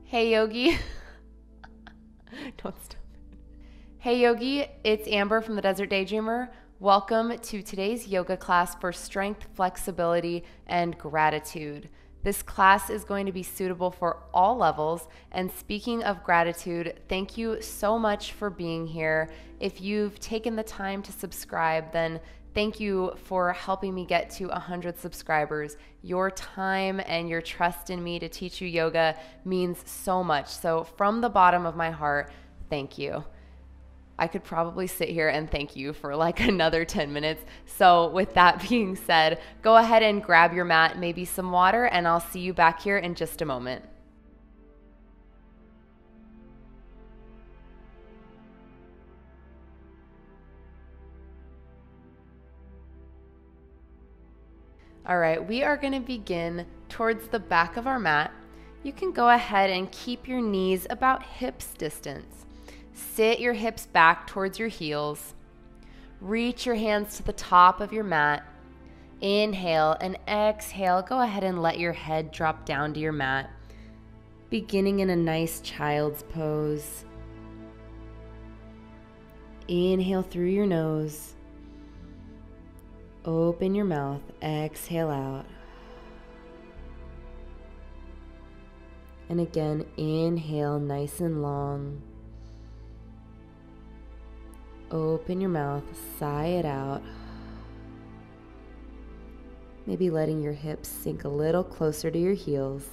Hey Yogi. Don't stop. Hey Yogi, it's Amber from the Desert Daydreamer. Welcome to today's yoga class for strength, flexibility, and gratitude. This class is going to be suitable for all levels. And speaking of gratitude, thank you so much for being here. If you've taken the time to subscribe, then thank you for helping me get to 100 subscribers. Your time and your trust in me to teach you yoga means so much. So from the bottom of my heart, thank you. I could probably sit here and thank you for like another 10 minutes. So with that being said, go ahead and grab your mat, maybe some water, and I'll see you back here in just a moment. All right, we are going to begin towards the back of our mat. You can go ahead and keep your knees about hips distance. Sit your hips back towards your heels. Reach your hands to the top of your mat. Inhale and exhale. Go ahead and let your head drop down to your mat, beginning in a nice child's pose. Inhale through your nose. Open your mouth, exhale out. And again, inhale nice and long. Open your mouth, sigh it out. Maybe letting your hips sink a little closer to your heels.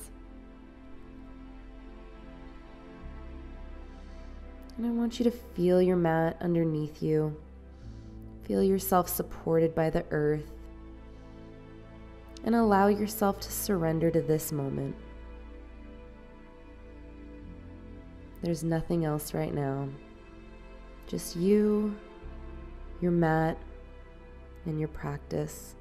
And I want you to feel your mat underneath you. Feel yourself supported by the earth. And allow yourself to surrender to this moment. There's nothing else right now. Just you, your mat, and your practice.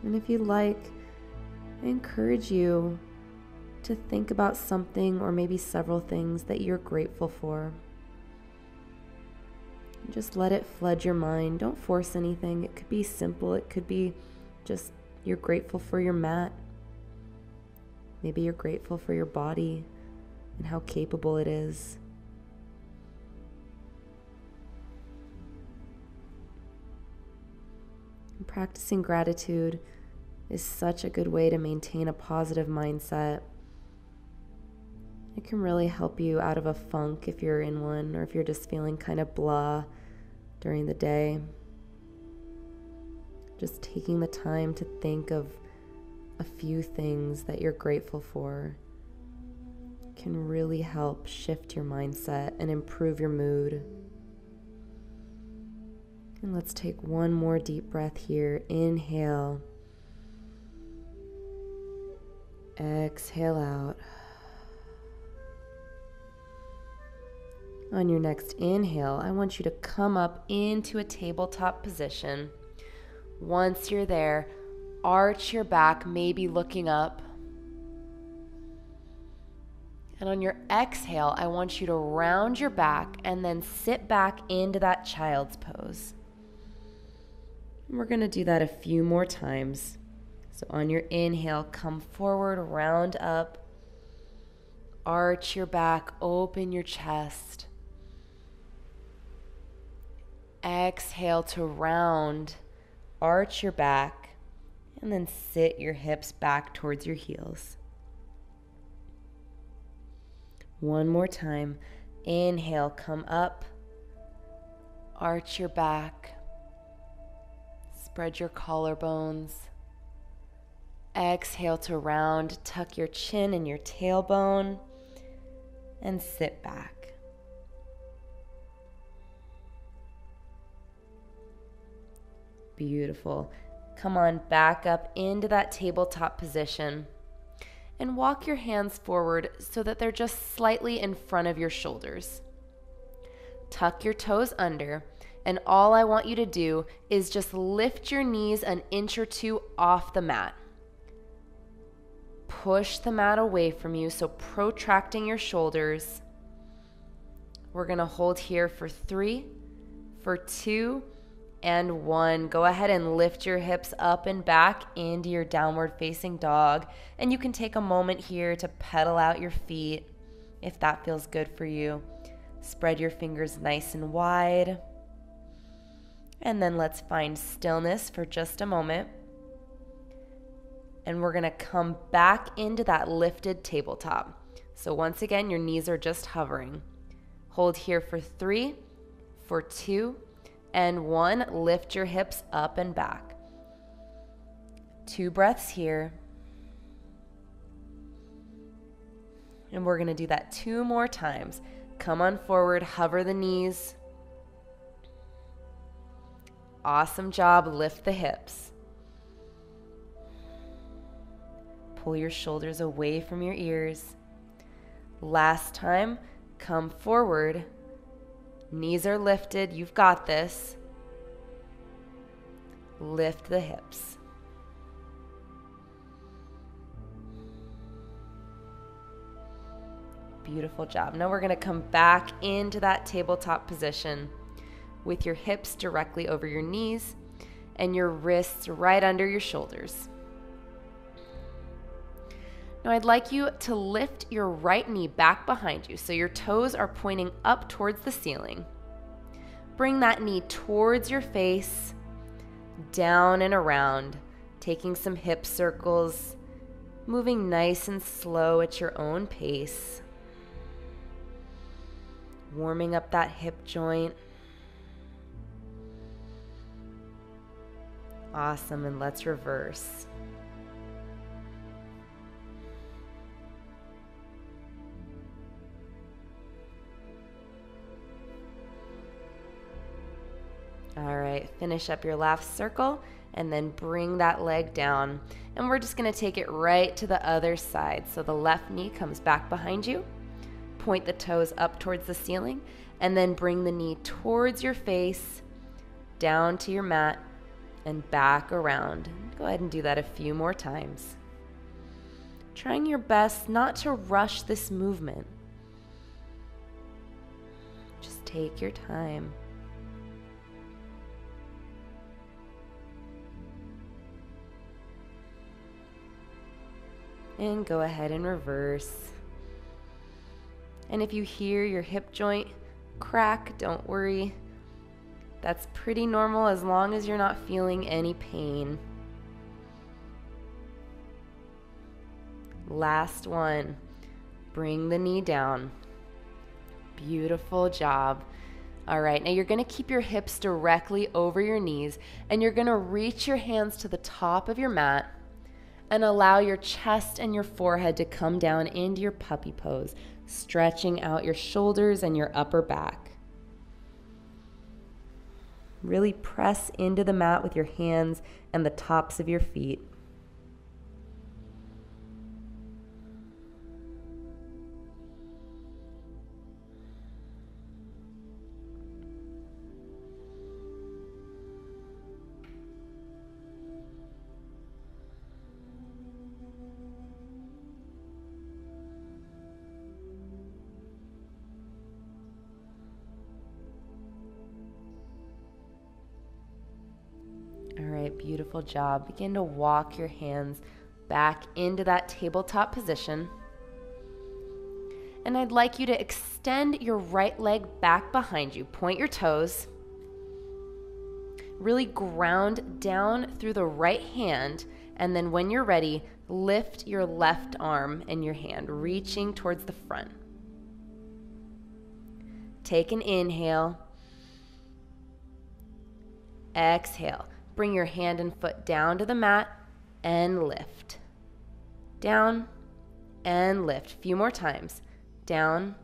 And if you like, I encourage you to think about something or maybe several things that you're grateful for. Just let it flood your mind. Don't force anything. It could be simple. It could be just you're grateful for your mat. Maybe you're grateful for your body and how capable it is. And practicing gratitude is such a good way to maintain a positive mindset. It can really help you out of a funk if you're in one, or if you're just feeling kind of blah during the day. Just taking the time to think of a few things that you're grateful for can really help shift your mindset and improve your mood. And let's take one more deep breath here. Inhale. Exhale out. On your next inhale, I want you to come up into a tabletop position. Once you're there, arch your back, maybe looking up. And on your exhale, I want you to round your back and then sit back into that child's pose. And we're going to do that a few more times. So on your inhale, come forward, round up, arch your back, open your chest. Exhale to round, arch your back, and then sit your hips back towards your heels. One more time. Inhale, come up, arch your back, spread your collarbones. Exhale to round, tuck your chin and your tailbone, and sit back. Beautiful. Come on, back up into that tabletop position. And walk your hands forward so that they're just slightly in front of your shoulders. Tuck your toes under, and all I want you to do is just lift your knees an inch or two off the mat. Push the mat away from you, so protracting your shoulders. We're going to hold here for 3, for 2, and 1. Go ahead and lift your hips up and back into your downward facing dog. And you can take a moment here to pedal out your feet if that feels good for you. Spread your fingers nice and wide. And then let's find stillness for just a moment. And we're going to come back into that lifted tabletop. So once again, your knees are just hovering. Hold here for 3, for 2, and 1. Lift your hips up and back. 2 breaths here. And we're going to do that 2 more times. Come on forward, hover the knees. Awesome job, lift the hips. Pull your shoulders away from your ears. Last time, come forward. Knees are lifted, you've got this. Lift the hips. Beautiful job. Now we're going to come back into that tabletop position with your hips directly over your knees and your wrists right under your shoulders. Now I'd like you to lift your right knee back behind you so your toes are pointing up towards the ceiling. Bring that knee towards your face, down and around, taking some hip circles, moving nice and slow at your own pace. Warming up that hip joint. Awesome, and let's reverse. All right, finish up your last circle and then bring that leg down. And we're just gonna take it right to the other side. So the left knee comes back behind you. Point the toes up towards the ceiling and then bring the knee towards your face, down to your mat, and back around. Go ahead and do that a few more times. Trying your best not to rush this movement. Just take your time. And go ahead and reverse. And if you hear your hip joint crack, don't worry. That's pretty normal as long as you're not feeling any pain. Last one. Bring the knee down. Beautiful job. All right, now you're going to keep your hips directly over your knees and you're going to reach your hands to the top of your mat and allow your chest and your forehead to come down into your puppy pose, stretching out your shoulders and your upper back. Really press into the mat with your hands and the tops of your feet. All right, beautiful job. Begin to walk your hands back into that tabletop position. And I'd like you to extend your right leg back behind you. Point your toes. Really ground down through the right hand. And then when you're ready, lift your left arm and your hand, reaching towards the front. Take an inhale. Exhale. Bring your hand and foot down to the mat and lift. Down and lift. A few more times. Down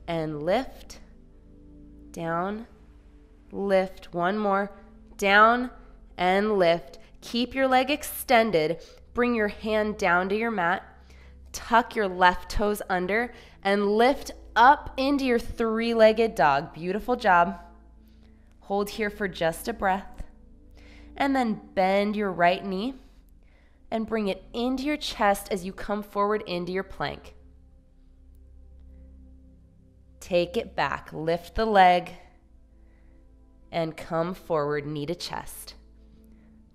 and lift. Down, lift. One more. Down and lift. Keep your leg extended. Bring your hand down to your mat. Tuck your left toes under and lift up into your three-legged dog. Beautiful job. Hold here for just a breath. And then bend your right knee and bring it into your chest as you come forward into your plank. Take it back. Lift the leg. and come forward, knee to chest.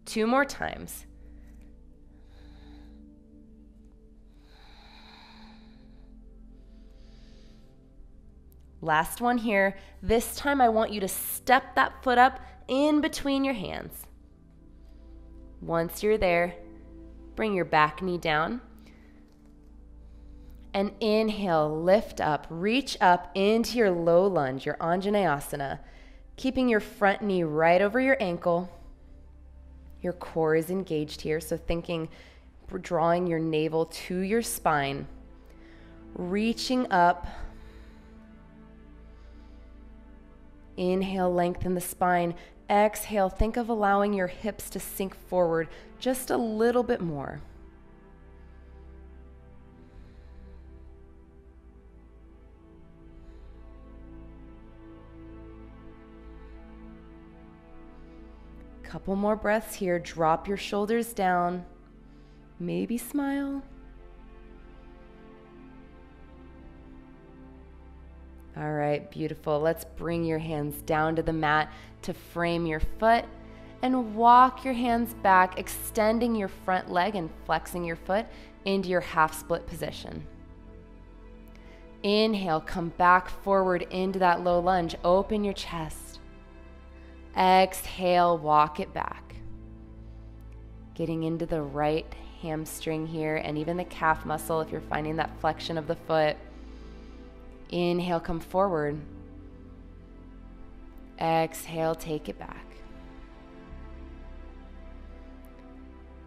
2 more times. Last one here. This time I want you to step that foot up in between your hands. Once you're there, bring your back knee down. And inhale, lift up, reach up into your low lunge, your Anjaneyasana, keeping your front knee right over your ankle. Your core is engaged here, so thinking, drawing your navel to your spine, reaching up. Inhale, lengthen the spine. Exhale, think of allowing your hips to sink forward just a little bit more. Couple more breaths here. Drop your shoulders down. Maybe smile. All right, beautiful. Let's bring your hands down to the mat to frame your foot and walk your hands back, extending your front leg and flexing your foot into your half split position. Inhale, come back forward into that low lunge. Open your chest. Exhale, walk it back. Getting into the right hamstring here and even the calf muscle if you're finding that flexion of the foot. Inhale, come forward. Exhale, take it back.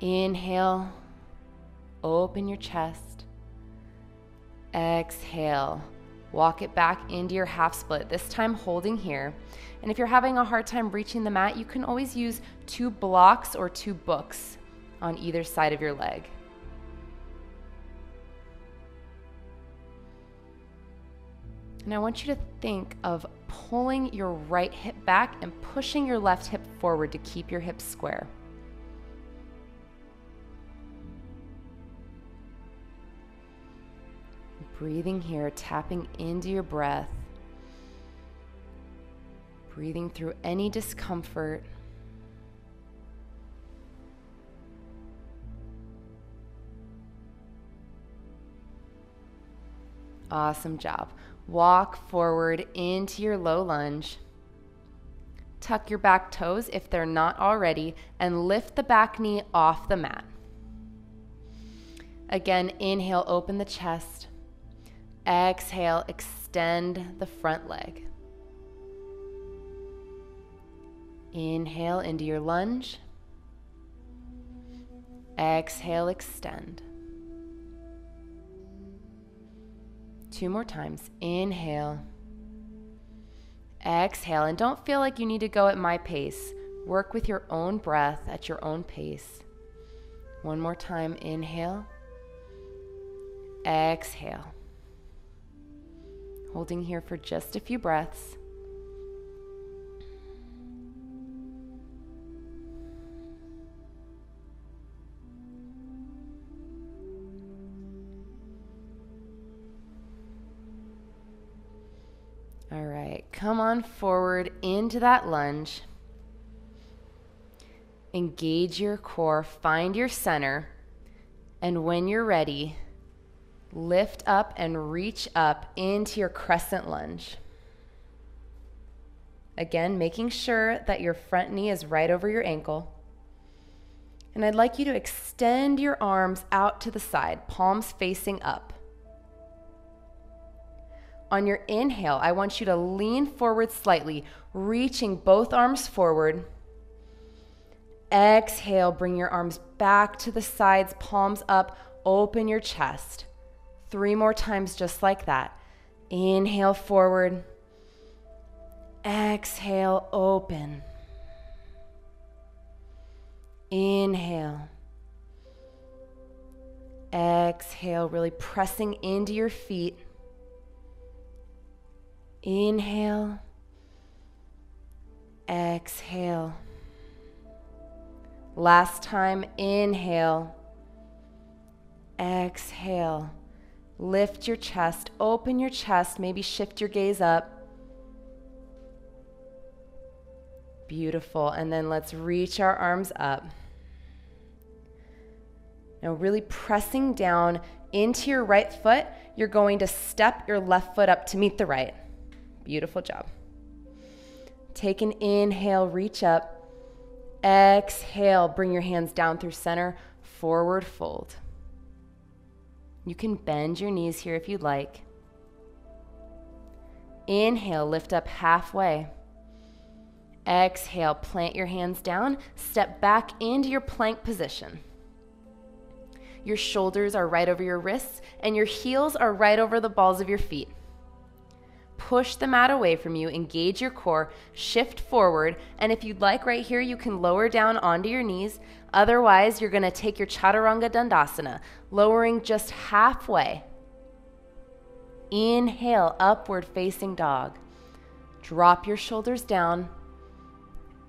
Inhale, open your chest. Exhale, walk it back into your half split, this time holding here. And if you're having a hard time reaching the mat, you can always use 2 blocks or 2 books on either side of your leg. And I want you to think of pulling your right hip back and pushing your left hip forward to keep your hips square. Breathing here, tapping into your breath. Breathing through any discomfort. Awesome job. Walk forward into your low lunge. Tuck your back toes if they're not already, and lift the back knee off the mat. Again, inhale, open the chest. Exhale, extend the front leg. Inhale into your lunge. Exhale, extend. 2 more times. Inhale. Exhale, and don't feel like you need to go at my pace. Work with your own breath at your own pace. 1 more time. Inhale. Exhale. Holding here for just a few breaths. All right, come on forward into that lunge. Engage your core, find your center, and when you're ready, lift up and reach up into your crescent lunge. Again, making sure that your front knee is right over your ankle. And I'd like you to extend your arms out to the side, palms facing up. On your inhale, I want you to lean forward slightly, reaching both arms forward. Exhale, bring your arms back to the sides, palms up, open your chest. 3 more times just like that. Inhale forward. Exhale, open. Inhale. Exhale, really pressing into your feet. Inhale. Exhale. Last time, inhale. Exhale. Lift your chest, open your chest, maybe shift your gaze up. Beautiful. And then let's reach our arms up. Now really pressing down into your right foot, you're going to step your left foot up to meet the right. Beautiful job. Take an inhale, reach up. Exhale, bring your hands down through center, forward fold. You can bend your knees here if you'd like. Inhale, lift up halfway. Exhale, plant your hands down, step back into your plank position. Your shoulders are right over your wrists and your heels are right over the balls of your feet. Push the mat away from you, engage your core, shift forward, and if you'd like right here, you can lower down onto your knees. Otherwise, you're gonna take your Chaturanga Dandasana, lowering just halfway. Inhale, upward facing dog. Drop your shoulders down.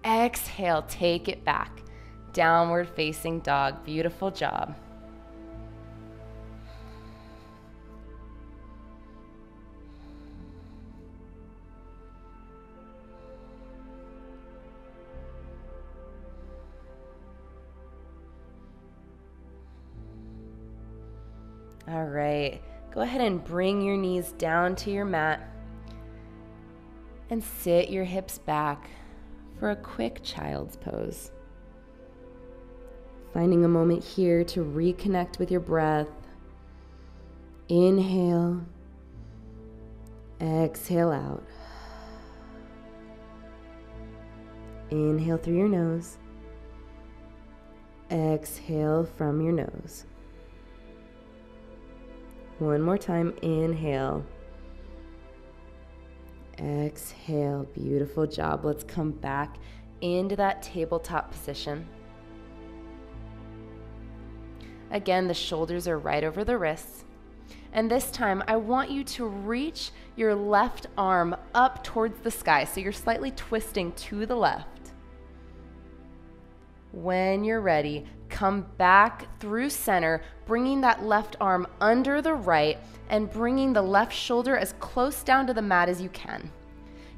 Exhale, take it back. Downward facing dog. Beautiful job. All right, go ahead and bring your knees down to your mat and sit your hips back for a quick child's pose. Finding a moment here to reconnect with your breath. Inhale, exhale out. Inhale through your nose. Exhale from your nose. One more time, inhale. Exhale, beautiful job. Let's come back into that tabletop position. Again, the shoulders are right over the wrists. And this time, I want you to reach your left arm up towards the sky. So you're slightly twisting to the left. When you're ready, come back through center, bringing that left arm under the right and bringing the left shoulder as close down to the mat as you can.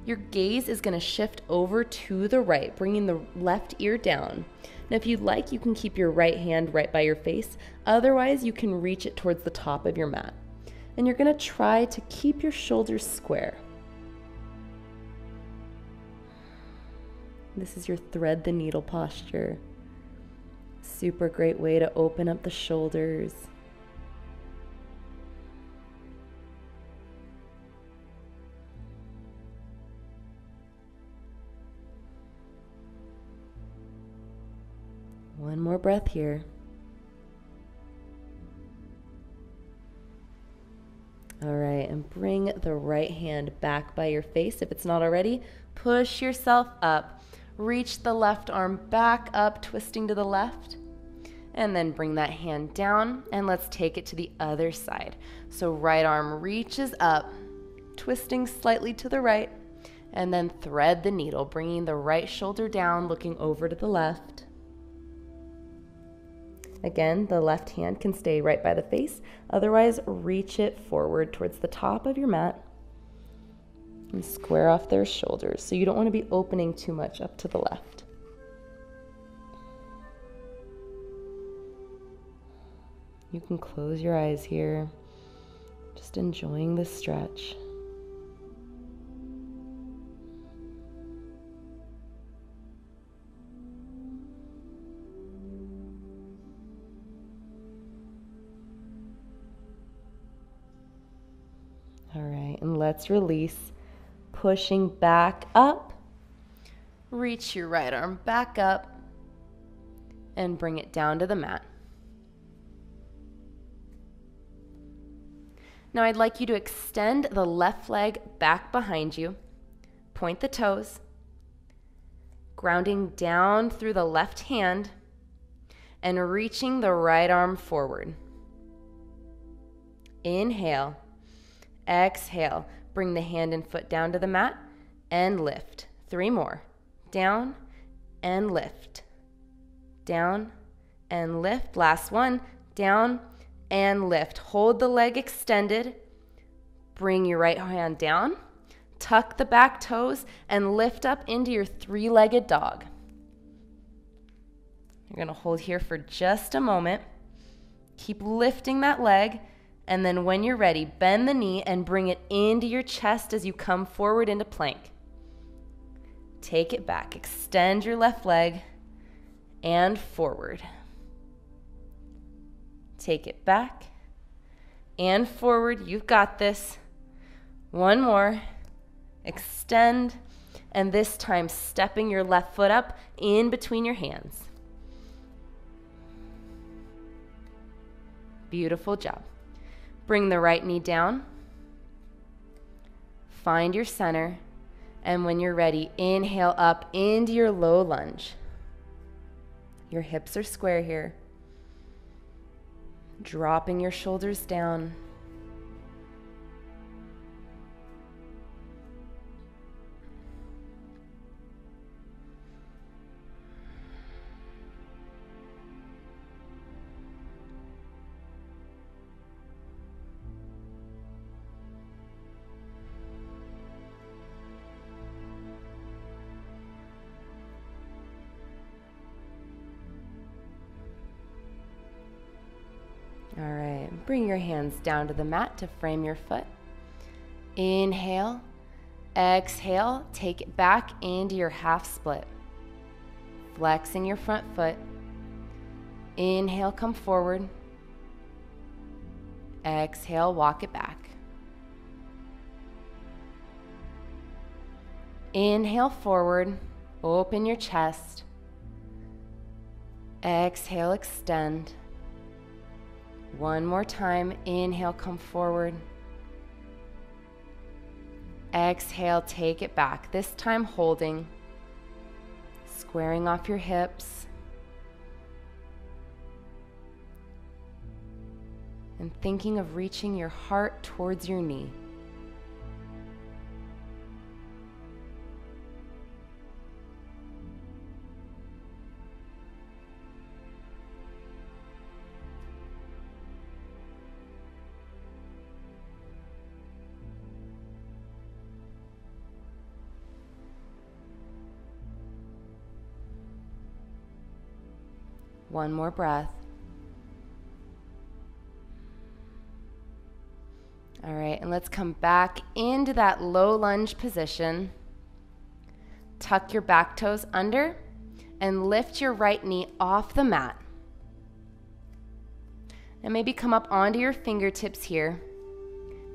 Your gaze is going to shift over to the right, bringing the left ear down. Now, if you'd like, you can keep your right hand right by your face. Otherwise, you can reach it towards the top of your mat. And you're going to try to keep your shoulders square. This is your thread the needle posture. Super great way to open up the shoulders. One more breath here. All right, and bring the right hand back by your face. If it's not already, push yourself up. Reach the left arm back up, twisting to the left. And then bring that hand down, and let's take it to the other side. So right arm reaches up, twisting slightly to the right, and then thread the needle, bringing the right shoulder down, looking over to the left. Again, the left hand can stay right by the face. Otherwise, reach it forward towards the top of your mat and square off their shoulders. So you don't want to be opening too much up to the left. You can close your eyes here, just enjoying this stretch. All right, and let's release, pushing back up. Reach your right arm back up and bring it down to the mat. Now I'd like you to extend the left leg back behind you, point the toes, grounding down through the left hand and reaching the right arm forward. Inhale. Exhale, bring the hand and foot down to the mat and lift. 3 more. Down and lift. Down and lift. Last one. Down and lift. Hold the leg extended. Bring your right hand down. Tuck the back toes and lift up into your three-legged dog. You're going to hold here for just a moment. Keep lifting that leg, and then when you're ready, bend the knee and bring it into your chest as you come forward into plank. Take it back. Extend your left leg and forward. Take it back and forward. You've got this. One more. Extend, and this time stepping your left foot up in between your hands. Beautiful job. Bring the right knee down. Find your center, and when you're ready, inhale up into your low lunge. Your hips are square here. Dropping your shoulders down. All right, bring your hands down to the mat to frame your foot. Inhale, exhale, take it back into your half split. Flexing your front foot. Inhale, come forward. Exhale, walk it back. Inhale forward, open your chest. Exhale, extend. One more time, inhale, come forward. Exhale, take it back. This time holding, squaring off your hips. And thinking of reaching your heart towards your knee. One more breath. All right, and let's come back into that low lunge position. Tuck your back toes under and lift your right knee off the mat. And maybe come up onto your fingertips here.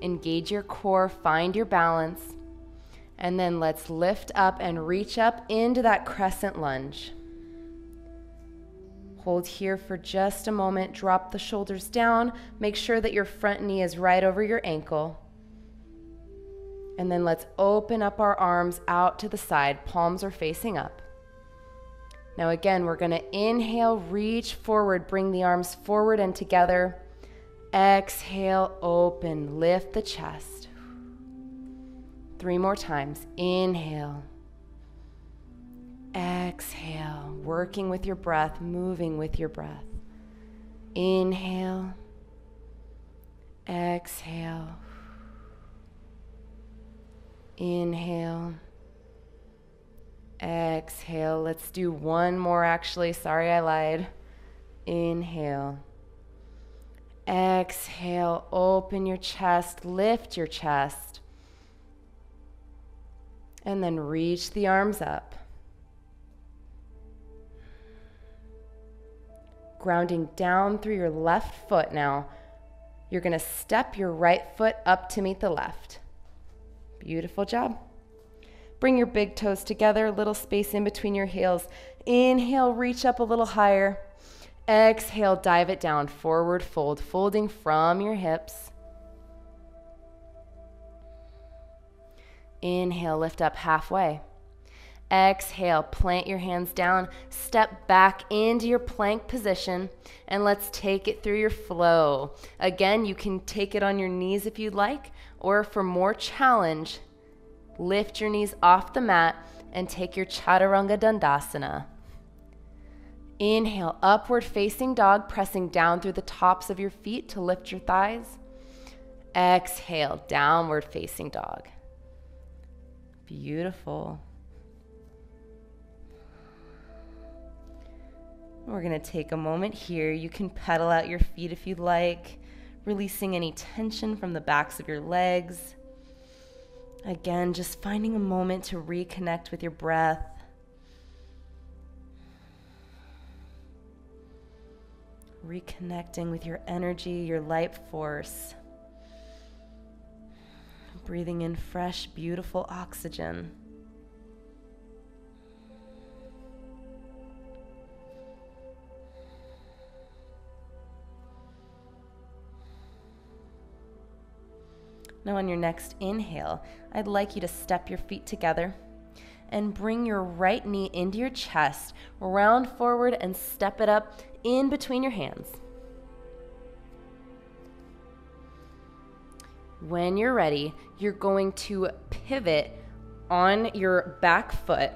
Engage your core, find your balance. And then let's lift up and reach up into that crescent lunge. Hold here for just a moment, drop the shoulders down, make sure that your front knee is right over your ankle. And then let's open up our arms out to the side, palms are facing up. Now again, we're gonna inhale, reach forward, bring the arms forward and together. Exhale, open, lift the chest. 3 more times, inhale. Exhale, working with your breath, moving with your breath. Inhale, exhale, inhale, exhale. Let's do one more actually, sorry I lied. Inhale, exhale, open your chest, lift your chest, and then reach the arms up. Grounding down through your left foot now. You're gonna step your right foot up to meet the left. Beautiful job. Bring your big toes together, a little space in between your heels. Inhale, reach up a little higher. Exhale, dive it down, forward fold, folding from your hips. Inhale, lift up halfway. Exhale, plant your hands down, step back into your plank position, and let's take it through your flow. Again, you can take it on your knees if you'd like, or for more challenge, lift your knees off the mat and take your Chaturanga Dandasana. Inhale, upward facing dog, pressing down through the tops of your feet to lift your thighs. Exhale, downward facing dog. Beautiful. We're going to take a moment here. You can pedal out your feet if you'd like, releasing any tension from the backs of your legs. Again, just finding a moment to reconnect with your breath. Reconnecting with your energy, your life force. Breathing in fresh, beautiful oxygen. Now on your next inhale, I'd like you to step your feet together and bring your right knee into your chest, round forward and step it up in between your hands. When you're ready, you're going to pivot on your back foot,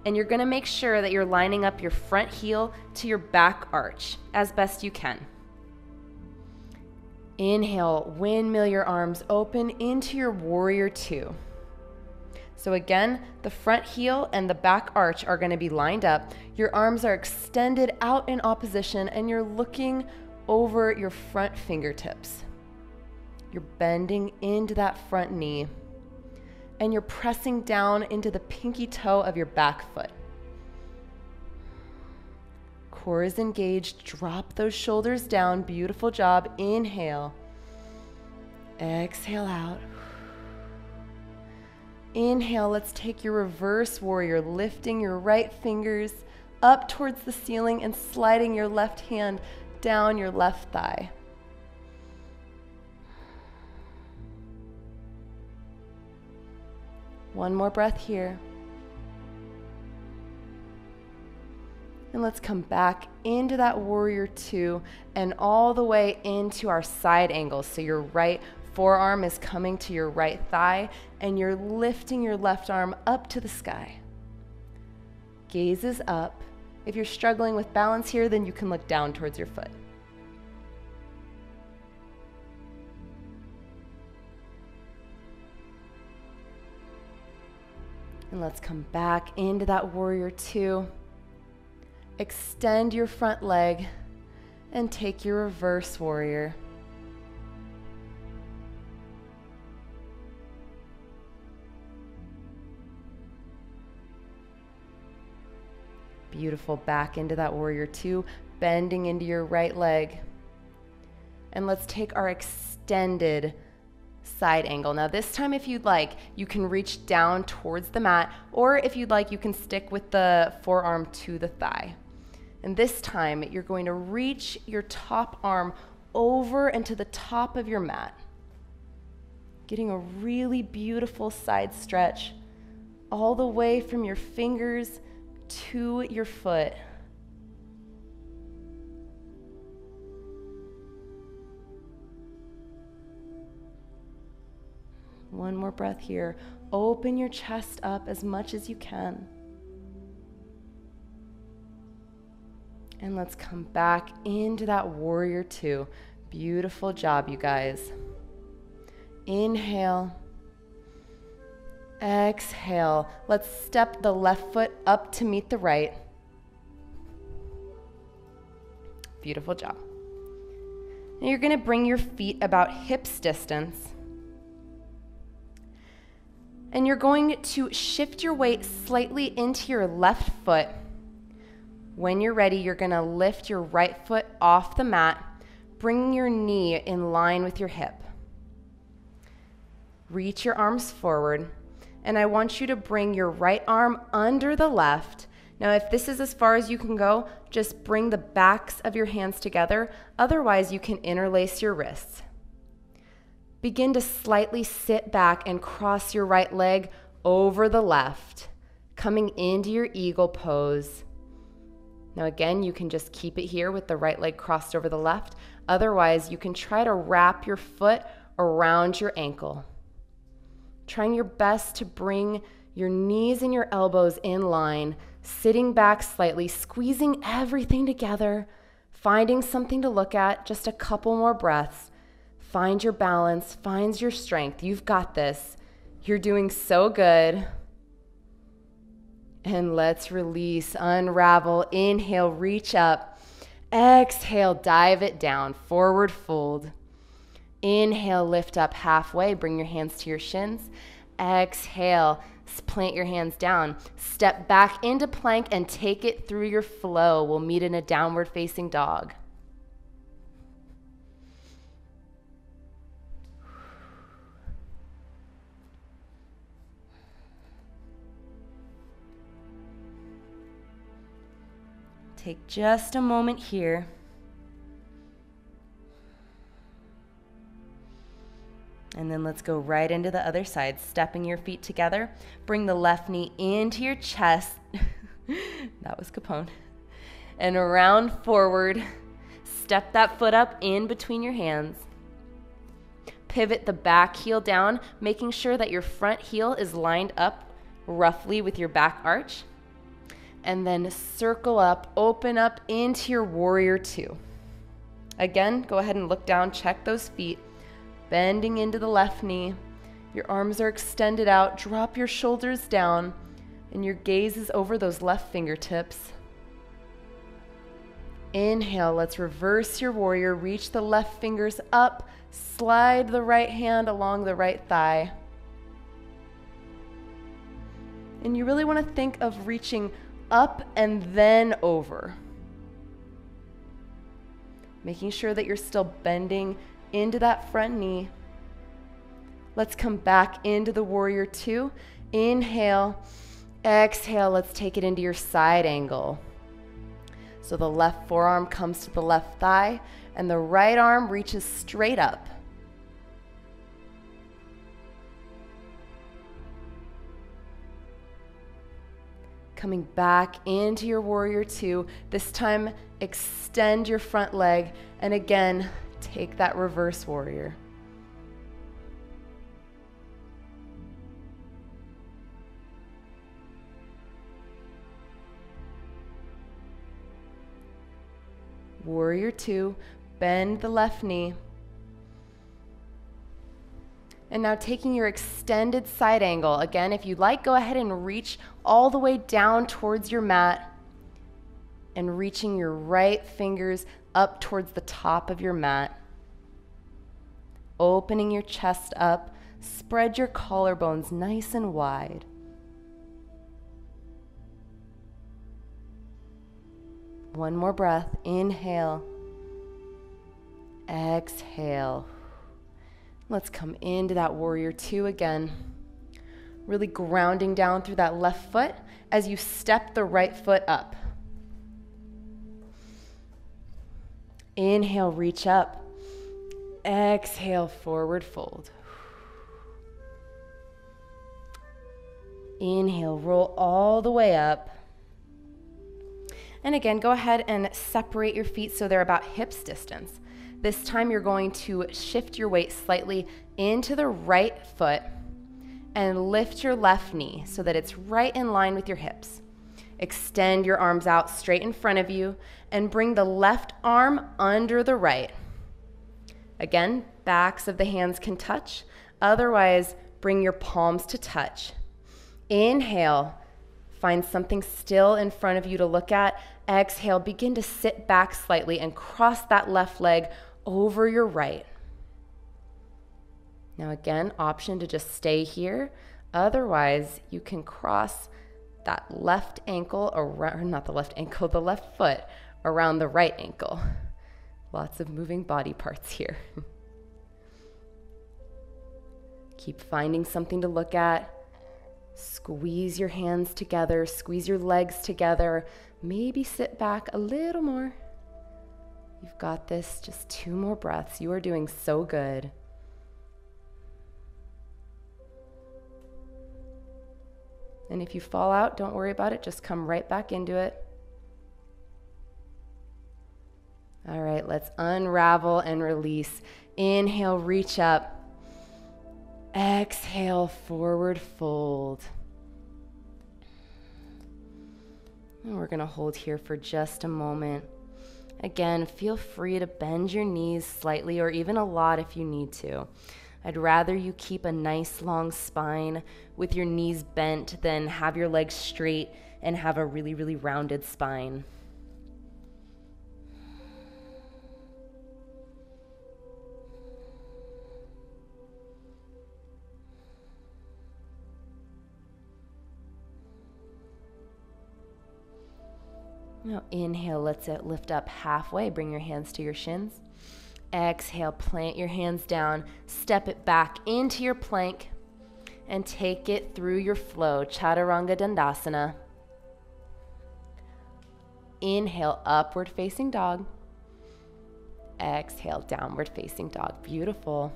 and you're going to make sure that you're lining up your front heel to your back arch as best you can. Inhale, windmill your arms open into your warrior two. So again, the front heel and the back arch are going to be lined up. Your arms are extended out in opposition, and you're looking over your front fingertips. You're bending into that front knee, and you're pressing down into the pinky toe of your back foot. Core is engaged. Drop those shoulders down. Beautiful job. Inhale. Exhale out. Inhale. Let's take your reverse warrior, lifting your right fingers up towards the ceiling and sliding your left hand down your left thigh. One more breath here. And let's come back into that warrior two and all the way into our side angle. So your right forearm is coming to your right thigh, and you're lifting your left arm up to the sky. Gaze is up. If you're struggling with balance here, then you can look down towards your foot. And let's come back into that warrior two. Extend your front leg and take your reverse warrior. Beautiful. Back into that warrior two, bending into your right leg. And let's take our extended side angle. Now this time, if you'd like, you can reach down towards the mat, or if you'd like, you can stick with the forearm to the thigh. And this time, you're going to reach your top arm over and to the top of your mat, getting a really beautiful side stretch all the way from your fingers to your foot. One more breath here. Open your chest up as much as you can. And let's come back into that warrior two. Beautiful job, you guys. Inhale. Exhale. Let's step the left foot up to meet the right. Beautiful job. Now you're going to bring your feet about hips distance. And you're going to shift your weight slightly into your left foot. When you're ready, you're going to lift your right foot off the mat, bringing your knee in line with your hip. Reach your arms forward, and I want you to bring your right arm under the left. Now, if this is as far as you can go, just bring the backs of your hands together. Otherwise, you can interlace your wrists. Begin to slightly sit back and cross your right leg over the left, coming into your eagle pose. Now again, you can just keep it here with the right leg crossed over the left. Otherwise, you can try to wrap your foot around your ankle. Trying your best to bring your knees and your elbows in line, sitting back slightly, squeezing everything together, finding something to look at, just a couple more breaths. Find your balance, find your strength. You've got this. You're doing so good. And let's release, unravel, inhale, reach up. Exhale, dive it down, forward fold. Inhale, lift up halfway, bring your hands to your shins. Exhale, plant your hands down. Step back into plank and take it through your flow. We'll meet in a downward facing dog. Take just a moment here. And then let's go right into the other side, stepping your feet together. Bring the left knee into your chest. That was Capone. And around forward. Step that foot up in between your hands. Pivot the back heel down, making sure that your front heel is lined up roughly with your back arch. And then circle up, open up into your warrior two. Again, go ahead and look down, check those feet. Bending into the left knee. Your arms are extended out. Drop your shoulders down, and your gaze is over those left fingertips. Inhale, let's reverse your warrior. Reach the left fingers up. Slide the right hand along the right thigh. And you really want to think of reaching up and then over. Making sure that you're still bending into that front knee. Let's come back into the warrior two. Inhale, exhale, let's take it into your side angle. So the left forearm comes to the left thigh and the right arm reaches straight up. Coming back into your warrior two. This time, extend your front leg and again, take that reverse warrior. Warrior two, bend the left knee. And now taking your extended side angle. Again, if you'd like, go ahead and reach all the way down towards your mat and reaching your right fingers up towards the top of your mat. Opening your chest up, spread your collarbones nice and wide. One more breath, inhale, exhale. Let's come into that warrior two again. Really grounding down through that left foot as you step the right foot up. Inhale, reach up. Exhale, forward fold. Inhale, roll all the way up. And again, go ahead and separate your feet so they're about hips distance. This time you're going to shift your weight slightly into the right foot and lift your left knee so that it's right in line with your hips. Extend your arms out straight in front of you and bring the left arm under the right. Again, backs of the hands can touch. Otherwise, bring your palms to touch. Inhale, find something still in front of you to look at. Exhale, begin to sit back slightly and cross that left leg over your right. Now again, option to just stay here. Otherwise, you can cross that left ankle around, not the left ankle, the left foot around the right ankle. Lots of moving body parts here. Keep finding something to look at. Squeeze your hands together, squeeze your legs together. Maybe sit back a little more. You've got this, just 2 more breaths. You are doing so good. And if you fall out, don't worry about it. Just come right back into it. All right, let's unravel and release. Inhale, reach up. Exhale, forward fold. And we're gonna hold here for just a moment. Again, feel free to bend your knees slightly or even a lot if you need to. I'd rather you keep a nice long spine with your knees bent than have your legs straight and have a really, really rounded spine. Now inhale, let's it lift up halfway. Bring your hands to your shins. Exhale, plant your hands down. Step it back into your plank and take it through your flow. Chaturanga Dandasana. Inhale, upward facing dog. Exhale, downward facing dog. Beautiful.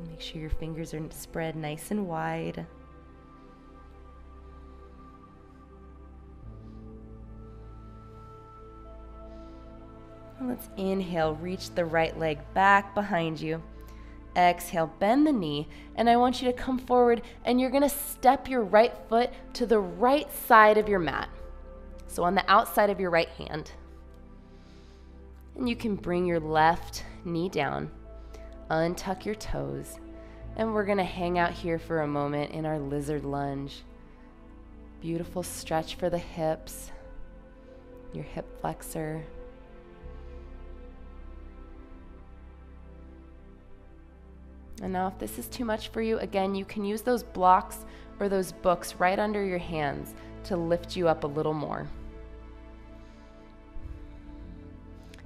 Make sure your fingers are spread nice and wide. And let's inhale, reach the right leg back behind you. Exhale, bend the knee, and I want you to come forward, and you're gonna step your right foot to the right side of your mat. So on the outside of your right hand. And you can bring your left knee down. Untuck your toes, and we're gonna hang out here for a moment in our lizard lunge. Beautiful stretch for the hips, your hip flexor. And now if this is too much for you, again, you can use those blocks or those books right under your hands to lift you up a little more.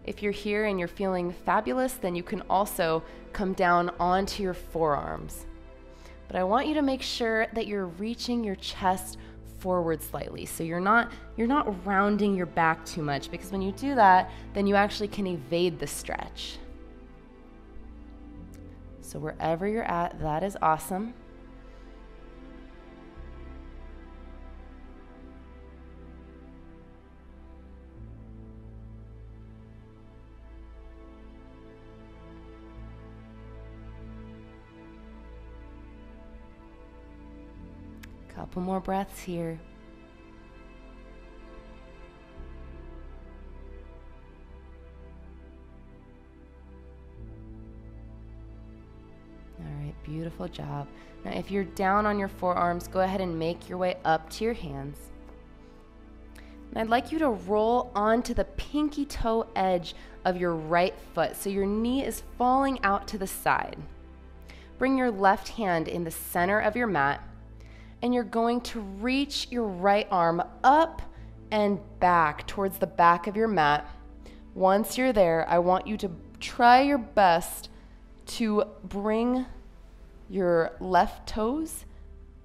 If you're here and you're feeling fabulous, then you can also come down onto your forearms. But I want you to make sure that you're reaching your chest forward slightly. So you're not rounding your back too much, because when you do that, then you actually can evade the stretch. So wherever you're at, that is awesome. Couple more breaths here. All right, beautiful job. Now, if you're down on your forearms, go ahead and make your way up to your hands. And I'd like you to roll onto the pinky toe edge of your right foot, so your knee is falling out to the side. Bring your left hand in the center of your mat, and you're going to reach your right arm up and back towards the back of your mat. Once you're there, I want you to try your best to bring your left toes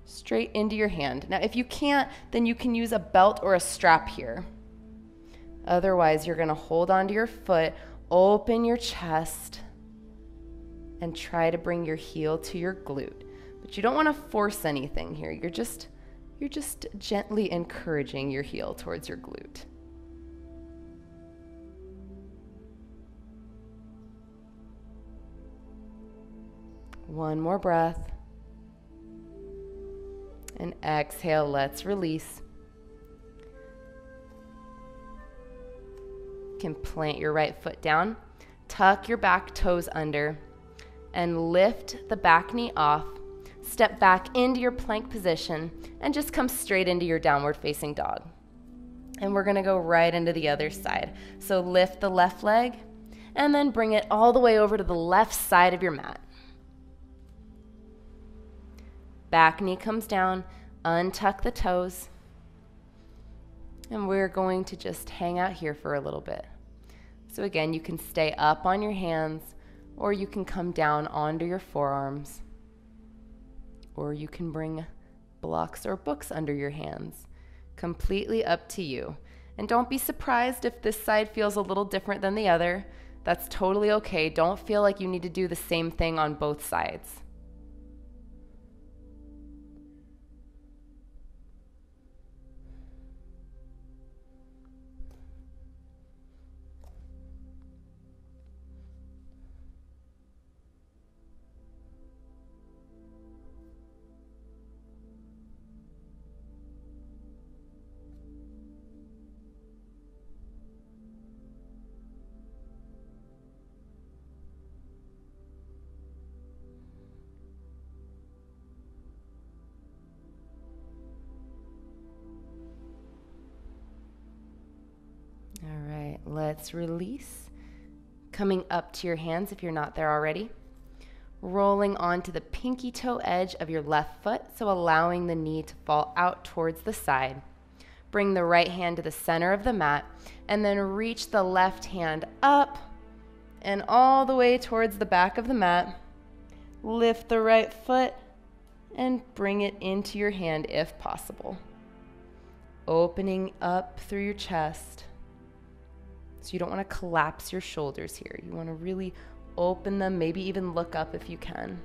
straight into your hand. Now, if you can't, then you can use a belt or a strap here. Otherwise, you're gonna hold onto your foot, open your chest, and try to bring your heel to your glute. But you don't want to force anything here. You're just gently encouraging your heel towards your glute. One more breath. And exhale, let's release. You can plant your right foot down, tuck your back toes under, and lift the back knee off. Step back into your plank position and just come straight into your downward facing dog. And we're gonna go right into the other side. So lift the left leg and then bring it all the way over to the left side of your mat. Back knee comes down, untuck the toes, and we're going to just hang out here for a little bit. So again, you can stay up on your hands, or you can come down onto your forearms, or you can bring blocks or books under your hands. Completely up to you. And don't be surprised if this side feels a little different than the other. That's totally okay. Don't feel like you need to do the same thing on both sides. Let's release. Coming up to your hands if you're not there already. Rolling onto the pinky toe edge of your left foot, so allowing the knee to fall out towards the side. Bring the right hand to the center of the mat, and then reach the left hand up and all the way towards the back of the mat. Lift the right foot and bring it into your hand if possible. Opening up through your chest. So you don't want to collapse your shoulders here. You want to really open them, maybe even look up if you can.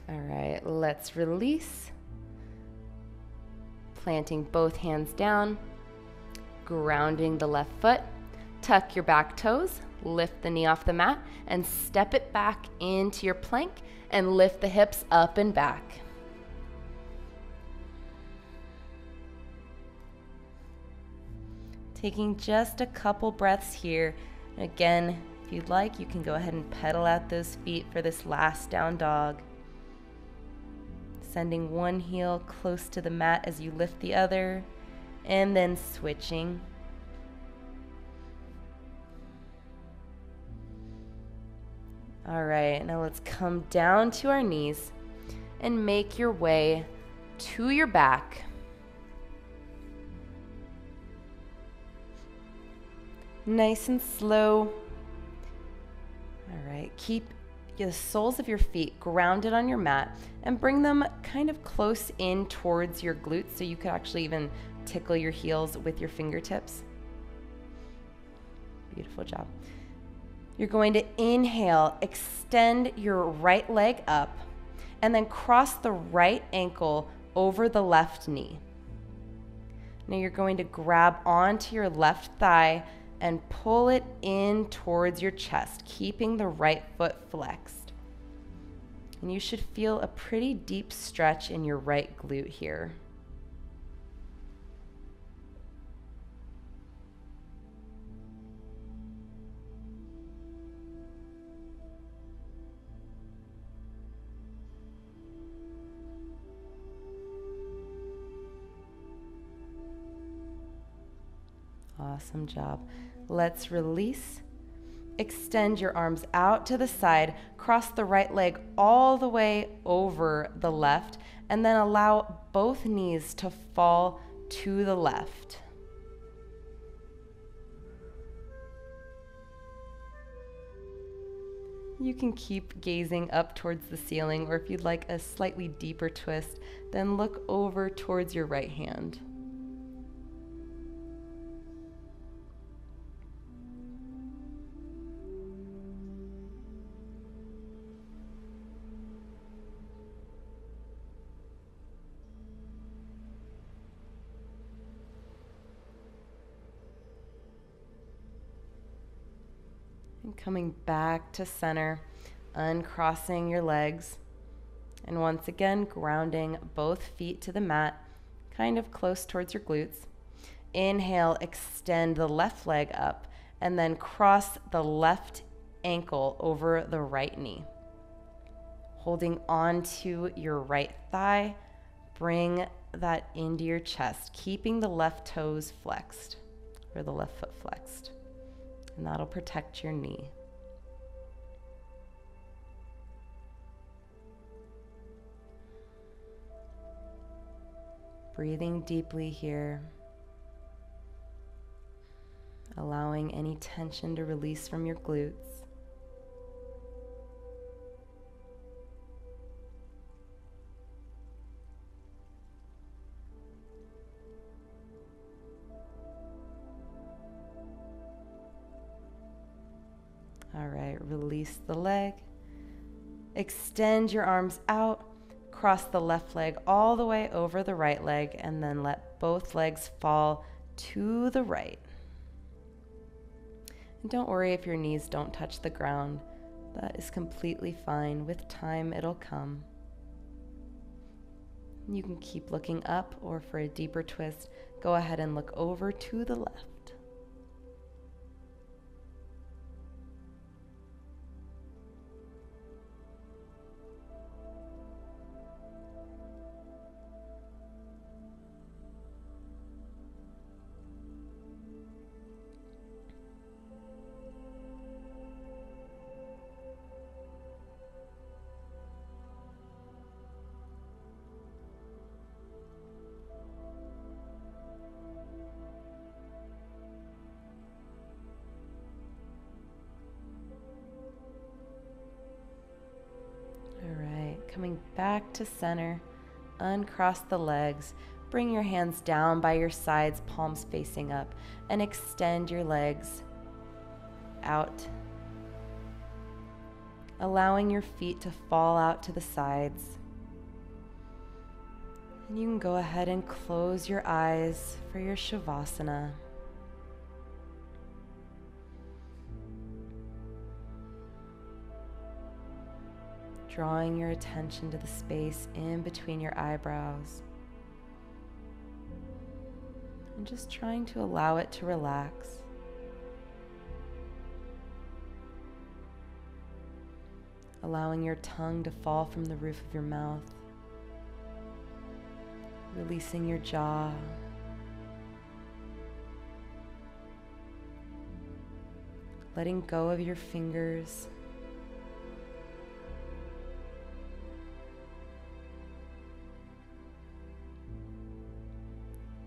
All right, let's release. Planting both hands down, grounding the left foot. Tuck your back toes, lift the knee off the mat, and step it back into your plank and lift the hips up and back. Taking just a couple breaths here. Again, if you'd like, you can go ahead and pedal out those feet for this last down dog. Sending one heel close to the mat as you lift the other, and then switching. All right, now let's come down to our knees and make your way to your back. Nice and slow. All right, keep the soles of your feet grounded on your mat and bring them kind of close in towards your glutes so you could actually even tickle your heels with your fingertips. Beautiful job. You're going to inhale, extend your right leg up, and then cross the right ankle over the left knee. Now you're going to grab onto your left thigh and pull it in towards your chest, keeping the right foot flexed. And you should feel a pretty deep stretch in your right glute here. Awesome job. Let's release. Extend your arms out to the side, cross the right leg all the way over the left, and then allow both knees to fall to the left. You can keep gazing up towards the ceiling, or if you'd like a slightly deeper twist, then look over towards your right hand. And coming back to center, uncrossing your legs, and once again grounding both feet to the mat, kind of close towards your glutes. Inhale, extend the left leg up, and then cross the left ankle over the right knee. Holding onto your right thigh, bring that into your chest, keeping the left toes flexed, or the left foot flexed. And that'll protect your knee. Breathing deeply here, allowing any tension to release from your glutes. All right, release the leg. Extend your arms out, cross the left leg all the way over the right leg, and then let both legs fall to the right. And don't worry if your knees don't touch the ground. That is completely fine. With time, it'll come. You can keep looking up, or for a deeper twist, go ahead and look over to the left. Coming back to center, uncross the legs. Bring your hands down by your sides, palms facing up, and extend your legs out, allowing your feet to fall out to the sides. And you can go ahead and close your eyes for your Shavasana. Drawing your attention to the space in between your eyebrows. And just trying to allow it to relax. Allowing your tongue to fall from the roof of your mouth. Releasing your jaw. Letting go of your fingers.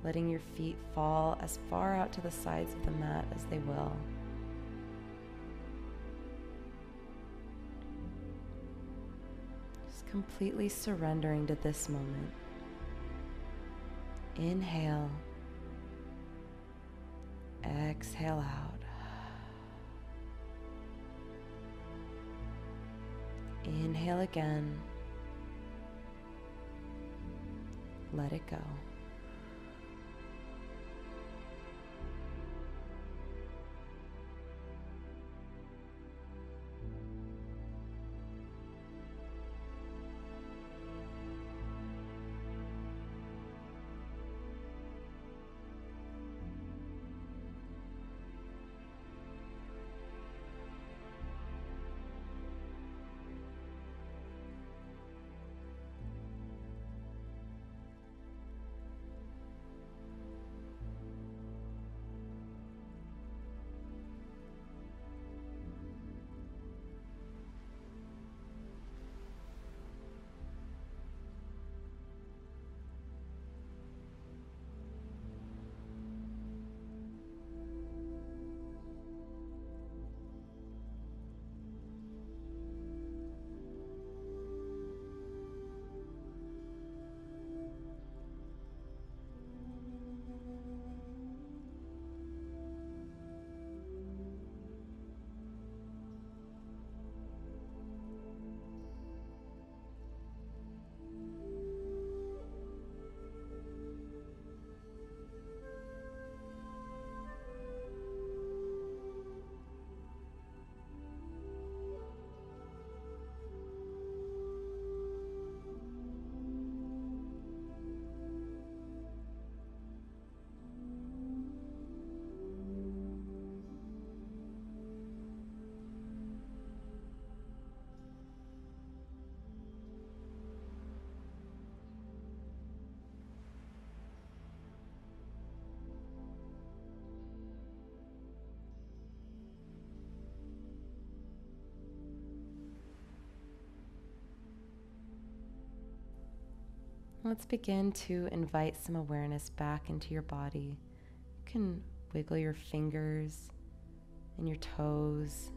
Letting your feet fall as far out to the sides of the mat as they will. Just completely surrendering to this moment. Inhale. Exhale out. Inhale again. Let it go. Let's begin to invite some awareness back into your body. You can wiggle your fingers and your toes.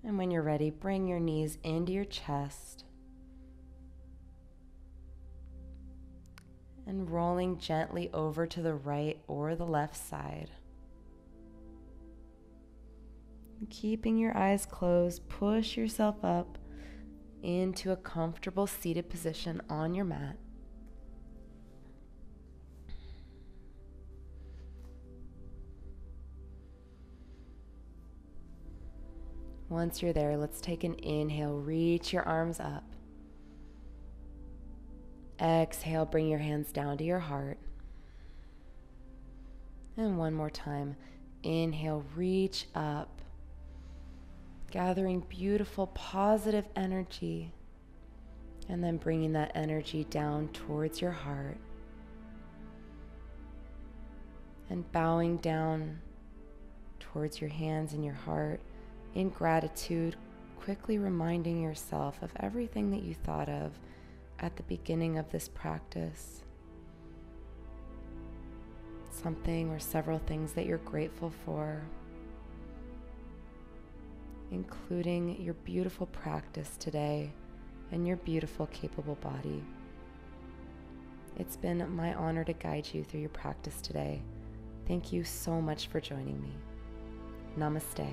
And when you're ready, bring your knees into your chest. And rolling gently over to the right or the left side. Keeping your eyes closed, push yourself up into a comfortable seated position on your mat. Once you're there, let's take an inhale. Reach your arms up. Exhale, bring your hands down to your heart. And one more time. Inhale, reach up. Gathering beautiful, positive energy. And then bringing that energy down towards your heart. And bowing down towards your hands and your heart in gratitude, quickly reminding yourself of everything that you thought of at the beginning of this practice. something or several things that you're grateful for, including your beautiful practice today and your beautiful, capable body. It's been my honor to guide you through your practice today. Thank you so much for joining me. Namaste.